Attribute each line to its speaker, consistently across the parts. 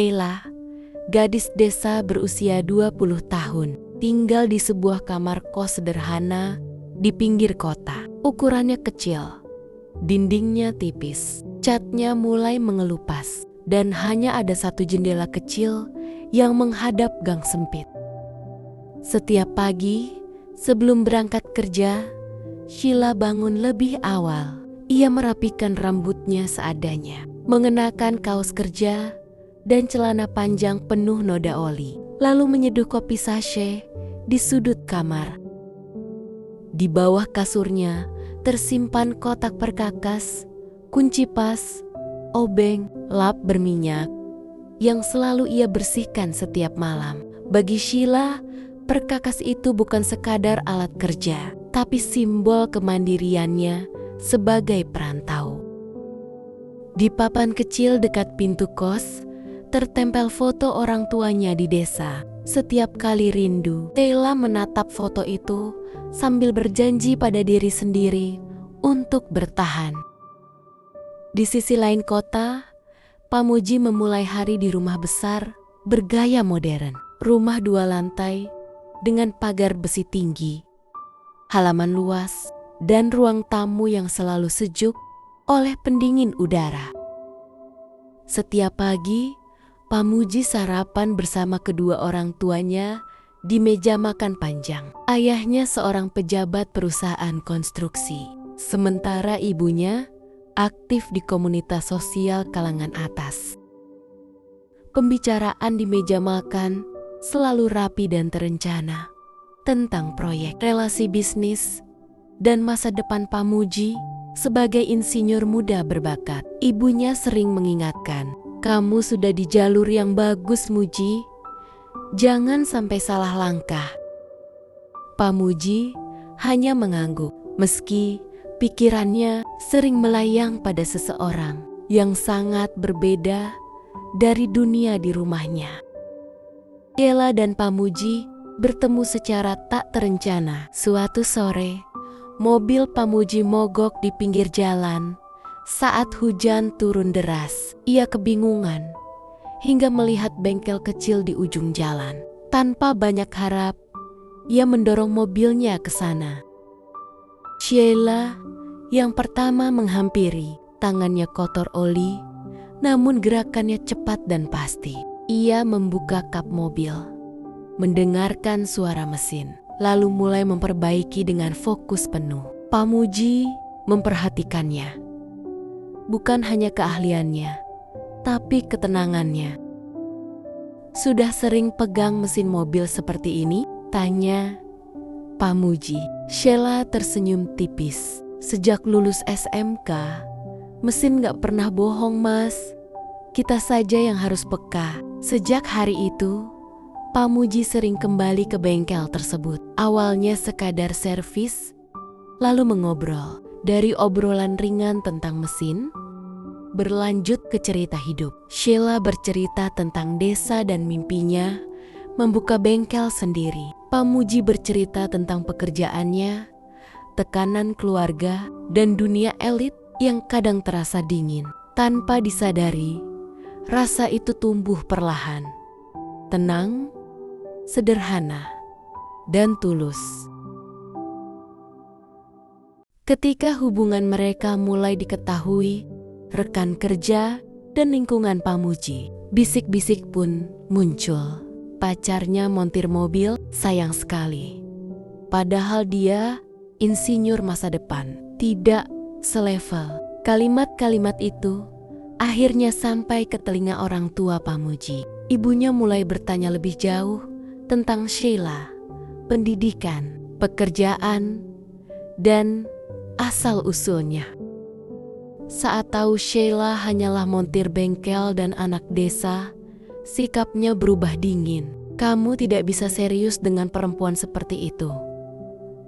Speaker 1: Sheila, gadis desa berusia 20 tahun, tinggal di sebuah kamar kos sederhana di pinggir kota. Ukurannya kecil, dindingnya tipis, catnya mulai mengelupas, dan hanya ada satu jendela kecil yang menghadap gang sempit. Setiap pagi, sebelum berangkat kerja, Sheila bangun lebih awal. Ia merapikan rambutnya seadanya, mengenakan kaos kerja dan celana panjang penuh noda oli, lalu menyeduh kopi sachet di sudut kamar. Di bawah kasurnya tersimpan kotak perkakas, kunci pas, obeng, lap berminyak yang selalu ia bersihkan setiap malam. Bagi Sheila, perkakas itu bukan sekadar alat kerja, tapi simbol kemandiriannya sebagai perantau. Di papan kecil dekat pintu kos, tertempel foto orang tuanya di desa. Setiap kali rindu, Sheila menatap foto itu sambil berjanji pada diri sendiri untuk bertahan. Di sisi lain kota, Pamuji memulai hari di rumah besar bergaya modern. Rumah 2 lantai dengan pagar besi tinggi, halaman luas, dan ruang tamu yang selalu sejuk oleh pendingin udara. Setiap pagi, Pamuji sarapan bersama kedua orang tuanya di meja makan panjang. Ayahnya seorang pejabat perusahaan konstruksi, sementara ibunya aktif di komunitas sosial kalangan atas. Pembicaraan di meja makan selalu rapi dan terencana tentang proyek, relasi bisnis, dan masa depan Pamuji sebagai insinyur muda berbakat. Ibunya sering mengingatkan, "Kamu sudah di jalur yang bagus, Muji. Jangan sampai salah langkah." Pamuji hanya mengangguk, meski pikirannya sering melayang pada seseorang yang sangat berbeda dari dunia di rumahnya. Sheila dan Pamuji bertemu secara tak terencana. Suatu sore, mobil Pamuji mogok di pinggir jalan saat hujan turun deras. Ia kebingungan hingga melihat bengkel kecil di ujung jalan. Tanpa banyak harap, ia mendorong mobilnya ke sana. Sheila yang pertama menghampiri, tangannya kotor oli, namun gerakannya cepat dan pasti. Ia membuka kap mobil, mendengarkan suara mesin, lalu mulai memperbaiki dengan fokus penuh. Pamuji memperhatikannya, bukan hanya keahliannya, tapi ketenangannya. "Sudah sering pegang mesin mobil seperti ini?" tanya Pamuji. Sheila tersenyum tipis. "Sejak lulus SMK, mesin gak pernah bohong, Mas. Kita saja yang harus peka." Sejak hari itu, Pamuji sering kembali ke bengkel tersebut. Awalnya sekadar servis, lalu mengobrol. Dari obrolan ringan tentang mesin, berlanjut ke cerita hidup. Sheila bercerita tentang desa dan mimpinya membuka bengkel sendiri. Pamuji bercerita tentang pekerjaannya, tekanan keluarga, dan dunia elit yang kadang terasa dingin. Tanpa disadari, rasa itu tumbuh perlahan, tenang, sederhana, dan tulus. Ketika hubungan mereka mulai diketahui rekan kerja dan lingkungan Pamuji, bisik-bisik pun muncul. Pacarnya montir mobil, sayang sekali. Padahal dia insinyur masa depan, tidak selevel. Kalimat-kalimat itu akhirnya sampai ke telinga orang tua Pamuji. Ibunya mulai bertanya lebih jauh tentang Sheila, pendidikan, pekerjaan, dan asal-usulnya. Saat tahu Sheila hanyalah montir bengkel dan anak desa, sikapnya berubah dingin. "Kamu tidak bisa serius dengan perempuan seperti itu,"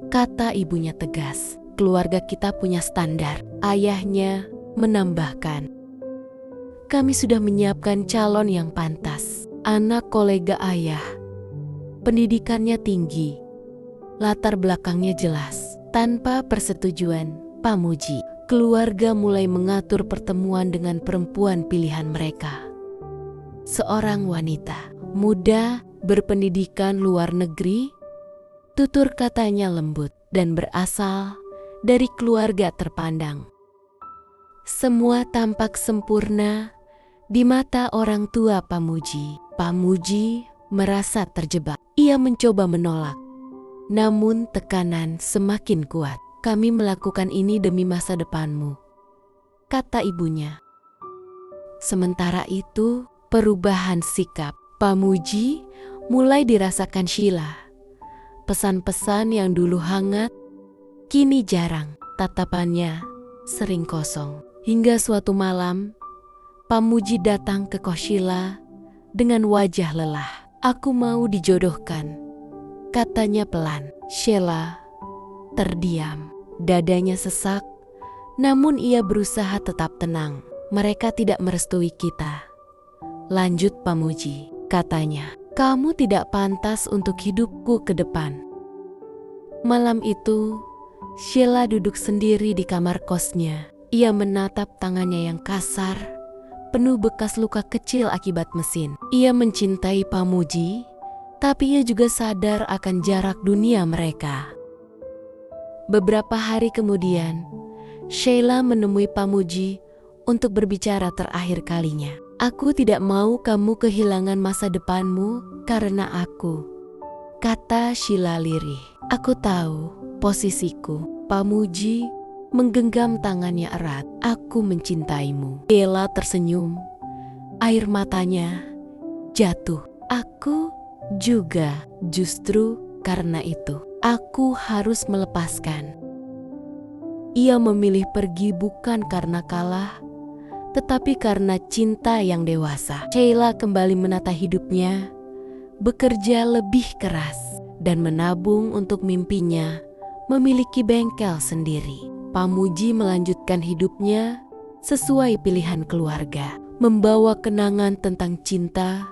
Speaker 1: kata ibunya tegas. "Keluarga kita punya standar." Ayahnya menambahkan, "Kami sudah menyiapkan calon yang pantas. Anak kolega ayah. Pendidikannya tinggi, latar belakangnya jelas." Tanpa persetujuan Pamuji, keluarga mulai mengatur pertemuan dengan perempuan pilihan mereka. seorang wanita muda berpendidikan luar negeri. Tutur katanya lembut dan berasal dari keluarga terpandang. Semua tampak sempurna di mata orang tua Pamuji. Pamuji merasa terjebak. Ia mencoba menolak, namun tekanan semakin kuat. "Kami melakukan ini demi masa depanmu," kata ibunya. Sementara itu, perubahan sikap Pamuji mulai dirasakan Sheila. Pesan-pesan yang dulu hangat, kini jarang. Tatapannya sering kosong. Hingga suatu malam, Pamuji datang ke kos Sheila dengan wajah lelah. "Aku mau dijodohkan," katanya pelan. Sheila terdiam. Dadanya sesak, namun ia berusaha tetap tenang. "Mereka tidak merestui kita," lanjut Pamuji. Katanya, "Kamu tidak pantas untuk hidupku ke depan." Malam itu, Sheila duduk sendiri di kamar kosnya. Ia menatap tangannya yang kasar, penuh bekas luka kecil akibat mesin. Ia mencintai Pamuji, tapi ia juga sadar akan jarak dunia mereka. Beberapa hari kemudian, Sheila menemui Pamuji untuk berbicara terakhir kalinya. "Aku tidak mau kamu kehilangan masa depanmu karena aku," kata Sheila lirih. "Aku tahu posisiku." Pamuji menggenggam tangannya erat. "Aku mencintaimu." Sheila tersenyum. Air matanya jatuh. "Aku juga. Justru karena itu, aku harus melepaskan." Ia memilih pergi bukan karena kalah, tetapi karena cinta yang dewasa. Sheila kembali menata hidupnya, bekerja lebih keras, dan menabung untuk mimpinya memiliki bengkel sendiri. Pamuji melanjutkan hidupnya sesuai pilihan keluarga, membawa kenangan tentang cinta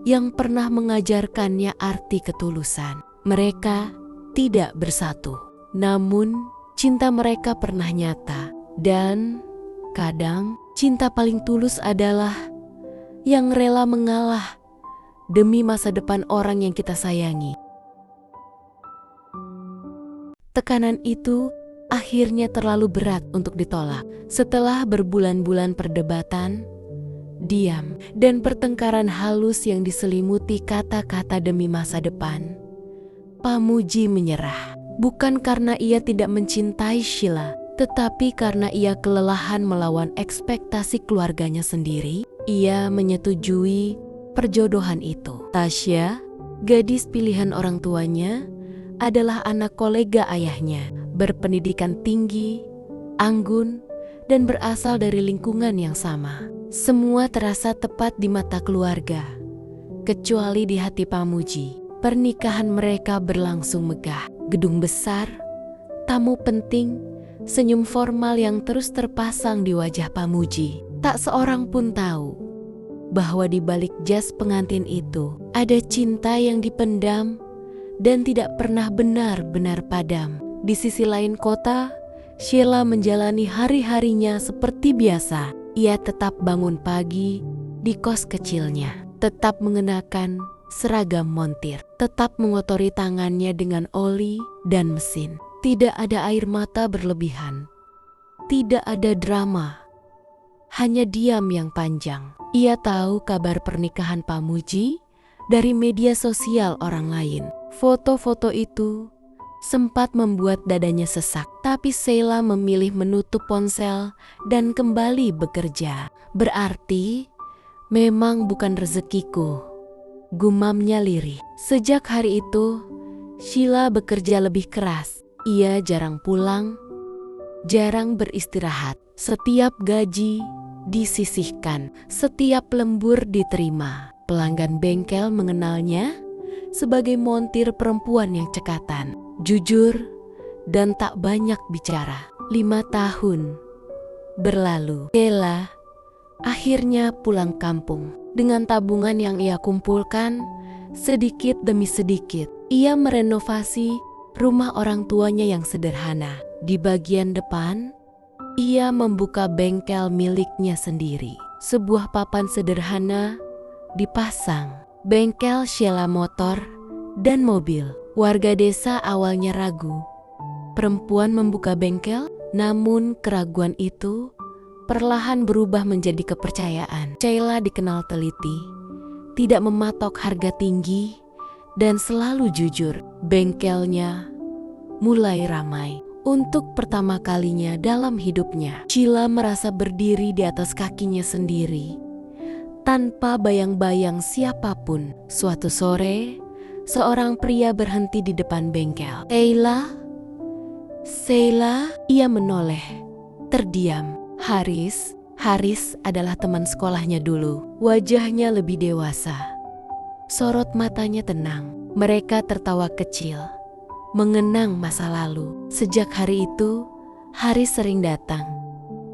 Speaker 1: yang pernah mengajarkannya arti ketulusan. Mereka tidak bersatu, namun cinta mereka pernah nyata. Dan kadang cinta paling tulus adalah yang rela mengalah demi masa depan orang yang kita sayangi. Tekanan itu akhirnya terlalu berat untuk ditolak. Setelah berbulan-bulan perdebatan, diam, dan pertengkaran halus yang diselimuti kata-kata demi masa depan, Pamuji menyerah. Bukan karena ia tidak mencintai Sheila, tetapi karena ia kelelahan melawan ekspektasi keluarganya sendiri. Ia menyetujui perjodohan itu. Tasya, gadis pilihan orang tuanya, adalah anak kolega ayahnya, berpendidikan tinggi, anggun, dan berasal dari lingkungan yang sama. Semua terasa tepat di mata keluarga, kecuali di hati Pamuji. Pernikahan mereka berlangsung megah. Gedung besar, tamu penting, senyum formal yang terus terpasang di wajah Pamuji. Tak seorang pun tahu bahwa di balik jas pengantin itu ada cinta yang dipendam dan tidak pernah benar-benar padam. Di sisi lain kota, Sheila menjalani hari-harinya seperti biasa. Ia tetap bangun pagi di kos kecilnya, tetap mengenakan seragam montir, tetap mengotori tangannya dengan oli dan mesin. Tidak ada air mata berlebihan, tidak ada drama, hanya diam yang panjang. Ia tahu kabar pernikahan Pamuji dari media sosial orang lain. Foto-foto itu sempat membuat dadanya sesak, tapi Sheila memilih menutup ponsel dan kembali bekerja. "Berarti memang bukan rezekiku," gumamnya lirih. Sejak hari itu, Sheila bekerja lebih keras. Ia jarang pulang, jarang beristirahat. Setiap gaji disisihkan, setiap lembur diterima. Pelanggan bengkel mengenalnya sebagai montir perempuan yang cekatan, jujur, dan tak banyak bicara. 5 tahun berlalu. Sheila akhirnya pulang kampung. Dengan tabungan yang ia kumpulkan, sedikit demi sedikit, ia merenovasi rumah orang tuanya yang sederhana. Di bagian depan, ia membuka bengkel miliknya sendiri. Sebuah papan sederhana dipasang. Bengkel Sheila motor dan mobil. Warga desa awalnya ragu. Perempuan membuka bengkel, namun keraguan itu perlahan berubah menjadi kepercayaan. Sheila dikenal teliti, tidak mematok harga tinggi, dan selalu jujur. Bengkelnya mulai ramai. Untuk pertama kalinya dalam hidupnya, Sheila merasa berdiri di atas kakinya sendiri, tanpa bayang-bayang siapapun. Suatu sore, seorang pria berhenti di depan bengkel. Sheila, ia menoleh, terdiam. Haris adalah teman sekolahnya dulu. Wajahnya lebih dewasa. Sorot matanya tenang. Mereka tertawa kecil, mengenang masa lalu. Sejak hari itu, Haris sering datang.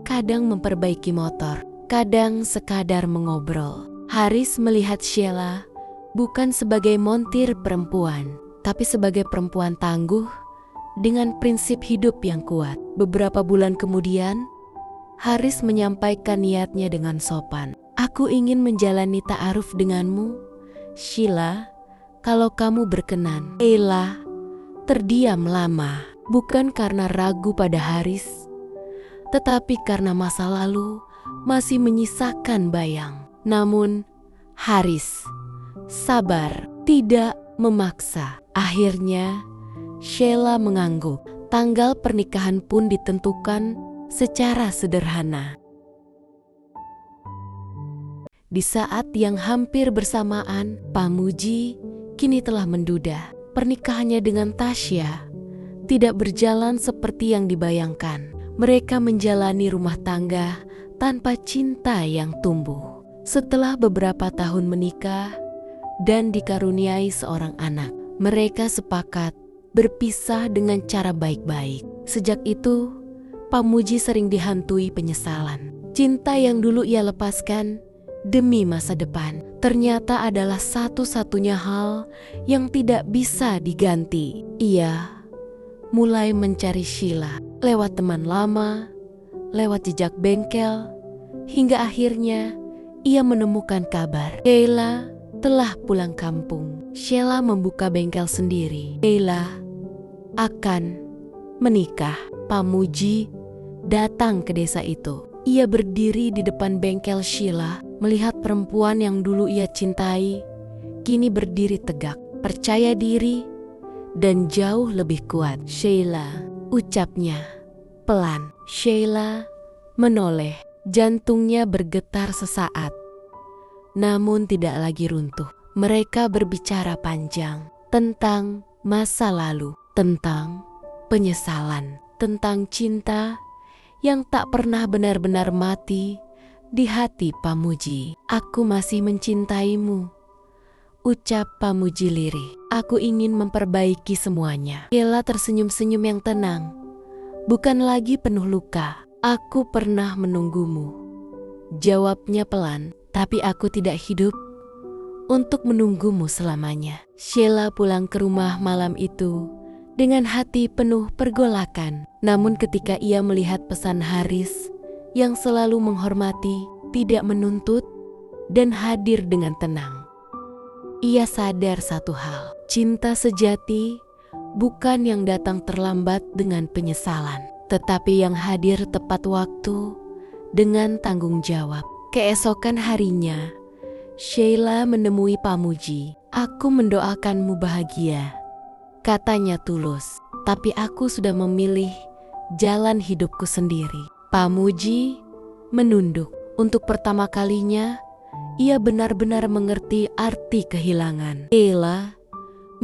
Speaker 1: Kadang memperbaiki motor, kadang sekadar mengobrol. Haris melihat Sheila bukan sebagai montir perempuan, tapi sebagai perempuan tangguh dengan prinsip hidup yang kuat. Beberapa bulan kemudian, Haris menyampaikan niatnya dengan sopan. "Aku ingin menjalani ta'aruf denganmu, Sheila, kalau kamu berkenan." Sheila terdiam lama, bukan karena ragu pada Haris, tetapi karena masa lalu masih menyisakan bayang. Namun Haris sabar, tidak memaksa. Akhirnya Sheila mengangguk. Tanggal pernikahan pun ditentukan secara sederhana. Di saat yang hampir bersamaan, Pamuji kini telah menduda. Pernikahannya dengan Tasya tidak berjalan seperti yang dibayangkan. Mereka menjalani rumah tangga tanpa cinta yang tumbuh. Setelah beberapa tahun menikah dan dikaruniai seorang anak, mereka sepakat berpisah dengan cara baik-baik. Sejak itu, Pamuji sering dihantui penyesalan. Cinta yang dulu ia lepaskan demi masa depan ternyata adalah satu-satunya hal yang tidak bisa diganti. Ia mulai mencari Sheila lewat teman lama, lewat jejak bengkel, hingga akhirnya ia menemukan kabar Sheila telah pulang kampung. Sheila membuka bengkel sendiri. Sheila akan menikah. Pamuji datang ke desa itu. Ia berdiri di depan bengkel Sheila, melihat perempuan yang dulu ia cintai, kini berdiri tegak, percaya diri, dan jauh lebih kuat. "Sheila," ucapnya pelan. Sheila menoleh, jantungnya bergetar sesaat, namun tidak lagi runtuh. Mereka berbicara panjang tentang masa lalu, tentang penyesalan, tentang cinta yang tak pernah benar-benar mati di hati Pamuji. "Aku masih mencintaimu," ucap Pamuji lirih. "Aku ingin memperbaiki semuanya." Sheila tersenyum-senyum yang tenang, bukan lagi penuh luka. "Aku pernah menunggumu," jawabnya pelan, "tapi aku tidak hidup untuk menunggumu selamanya." Sheila pulang ke rumah malam itu dengan hati penuh pergolakan. Namun ketika ia melihat pesan Haris yang selalu menghormati, tidak menuntut, dan hadir dengan tenang, ia sadar satu hal: cinta sejati bukan yang datang terlambat dengan penyesalan, tetapi yang hadir tepat waktu dengan tanggung jawab. Keesokan harinya, Sheila menemui Pamuji. "Aku mendoakanmu bahagia," katanya tulus, "tapi aku sudah memilih jalan hidupku sendiri." Pamuji menunduk. Untuk pertama kalinya, ia benar-benar mengerti arti kehilangan. Sheila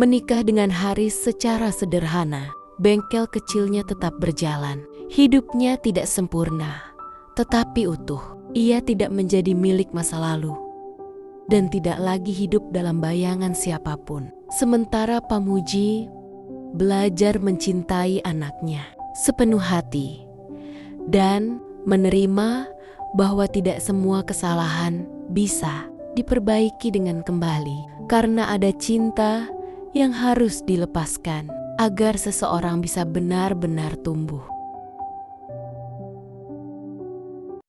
Speaker 1: menikah dengan Haris secara sederhana. Bengkel kecilnya tetap berjalan. Hidupnya tidak sempurna, tetapi utuh. Ia tidak menjadi milik masa lalu dan tidak lagi hidup dalam bayangan siapapun. Sementara Pamuji belajar mencintai anaknya sepenuh hati dan menerima bahwa tidak semua kesalahan bisa diperbaiki dengan kembali, karena ada cinta yang harus dilepaskan agar seseorang bisa benar-benar tumbuh.